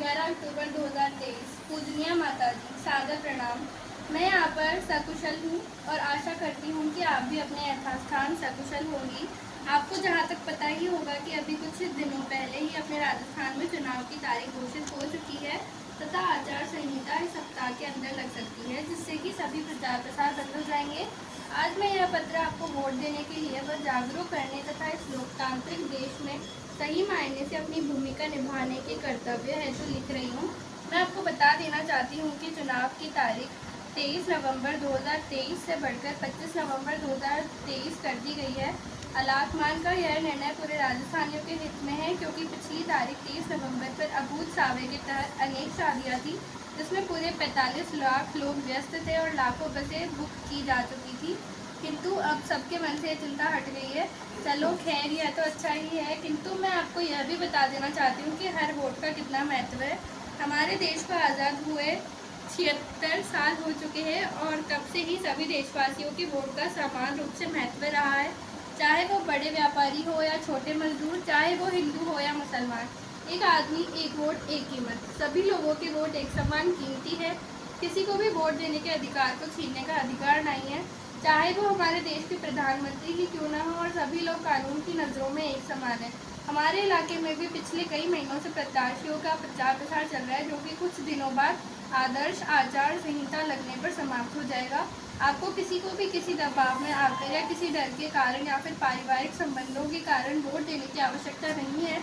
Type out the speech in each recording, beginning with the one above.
11 अक्टूबर 2023। पूजनीय माता जी, सादर प्रणाम। मैं यहाँ पर सकुशल हूँ और आशा करती हूँ कि आप भी अपने यथास्थान सकुशल होंगी। आपको जहाँ तक पता ही होगा कि अभी कुछ दिनों पहले ही अपने राजस्थान में चुनाव की तारीख घोषित हो चुकी है तथा आचार संहिता इस सप्ताह के अंदर लग सकती है, जिससे कि सभी प्रचार प्रसार बंद हो जाएंगे। आज मैं यह पत्र आपको वोट देने के लिए व जागरूक करने तथा इस लोकतांत्रिक देश में सही मायने से अपनी भूमिका निभाने के कर्तव्य हेतु लिख रही हूँ। मैं आपको बता देना चाहती हूँ कि चुनाव की तारीख 23 नवंबर 2023 से बढ़कर 25 नवंबर 2023 कर दी गई है। अलाकमान का यह निर्णय पूरे राजस्थानियों के हित में है, क्योंकि पिछली तारीख 23 नवंबर पर अबूझ सावे के तहत अनेक शादियाँ थी, जिसमें पूरे 45 लाख लोग व्यस्त थे और लाखों बसें बुक की जा चुकी थी। किंतु अब सबके मन से चिंता हट गई है। चलो खैर, यह तो अच्छा ही है, किंतु मैं आपको यह भी बता देना चाहती हूँ कि हर वोट का कितना महत्व है। हमारे देश को आज़ाद हुए 76 साल हो चुके हैं और तब से ही सभी देशवासियों की वोट का समान रूप से महत्व रहा है। चाहे वो बड़े व्यापारी हो या छोटे मजदूर, चाहे वो हिंदू हो या मुसलमान, एक आदमी एक वोट एक कीमत। सभी लोगों के वोट एक समान कीमती है। किसी को भी वोट देने के अधिकार को छीनने का अधिकार नहीं है, चाहे वो हमारे देश के प्रधानमंत्री ही क्यों ना हो, और सभी लोग कानून की नज़रों में एक समान है। हमारे इलाके में भी पिछले कई महीनों से प्रत्याशियों का प्रचार प्रसार चल रहा है, जो कि कुछ दिनों बाद आदर्श आचार संहिता लगने पर समाप्त हो जाएगा। आपको किसी को भी किसी दबाव में आकर या किसी डर के कारण या फिर पारिवारिक संबंधों के कारण वोट देने की आवश्यकता नहीं है।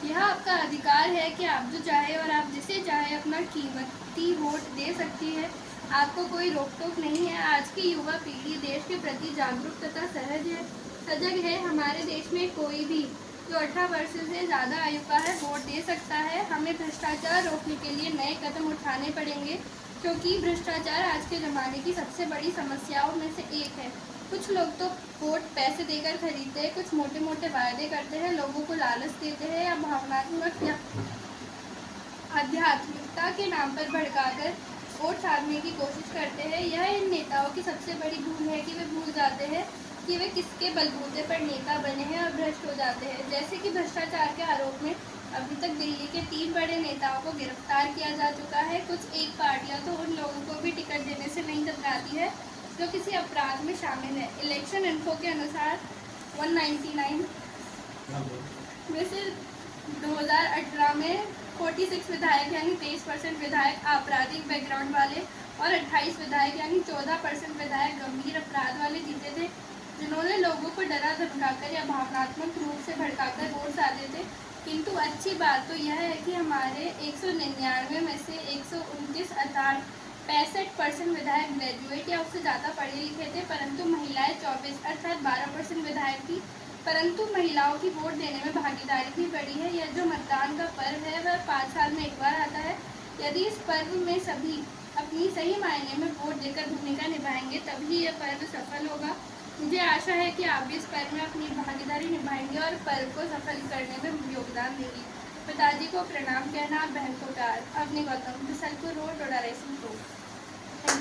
यह आपका अधिकार है कि आप जो चाहे और आप जिसे चाहे अपना कीमती वोट दे सकती है। आपको कोई रोक टोक नहीं है। आज की युवा पीढ़ी देश के प्रति जागरूक तथा सजग है। हमारे देश में कोई भी जो 18 वर्ष से ज़्यादा आयु का है वोट दे सकता है। हमें भ्रष्टाचार रोकने के लिए नए कदम उठाने पड़ेंगे, क्योंकि भ्रष्टाचार आज के ज़माने की सबसे बड़ी समस्याओं में से एक है। कुछ लोग तो वोट पैसे देकर खरीदते हैं, कुछ मोटे मोटे वायदे करते हैं, लोगों को लालच देते हैं या भावनात्मक या आध्यात्मिकता के नाम पर भड़काकर वोट साधने की कोशिश करते हैं। यह इन नेताओं की सबसे बड़ी भूल है कि वे भूल जाते हैं कि वे किसके बलबूते पर नेता बने हैं और भ्रष्ट हो जाते हैं। जैसे कि भ्रष्टाचार के आरोप में अभी तक दिल्ली के 3 बड़े नेताओं को गिरफ्तार किया जा चुका है। कुछ एक पार्टियां तो उन लोगों को भी टिकट देने से नहीं कतराती है जो किसी अपराध में शामिल है। इलेक्शन इन्फो के अनुसार 199 में से 2018 में 46 विधायक यानी 23% विधायक आपराधिक बैकग्राउंड वाले और 28 विधायक यानी 14% विधायक गंभीर अपराध वाले जीते थे, जिन्होंने लोगों को डरा धमकाकर या भावनात्मक रूप से भड़काकर वोट साधे थे। किंतु अच्छी बात तो यह है कि हमारे 199 में से 129 अर्थात 65% विधायक ग्रेजुएट या उससे ज़्यादा पढ़े लिखे थे, परंतु महिलाएं 24 अर्थात 12% विधायक थी। परंतु महिलाओं की वोट देने में भागीदारी भी बढ़ी है। यह जो मतदान का पर्व है वह 5 साल में एक बार आता है। यदि इस पर्व में सभी अपनी सही मायने में वोट देकर भूमिका निभाएंगे, तभी यह पर्व सफल होगा। मुझे आशा है कि आप भी इस पर्व में अपनी भागीदारी निभाएंगे और पर्व को सफल करने में योगदान देंगे। पिताजी को प्रणाम कहना, बहन को प्यार। अपनी गौतम, बिसलपुर रोड, डोडा रेसिंग रोड।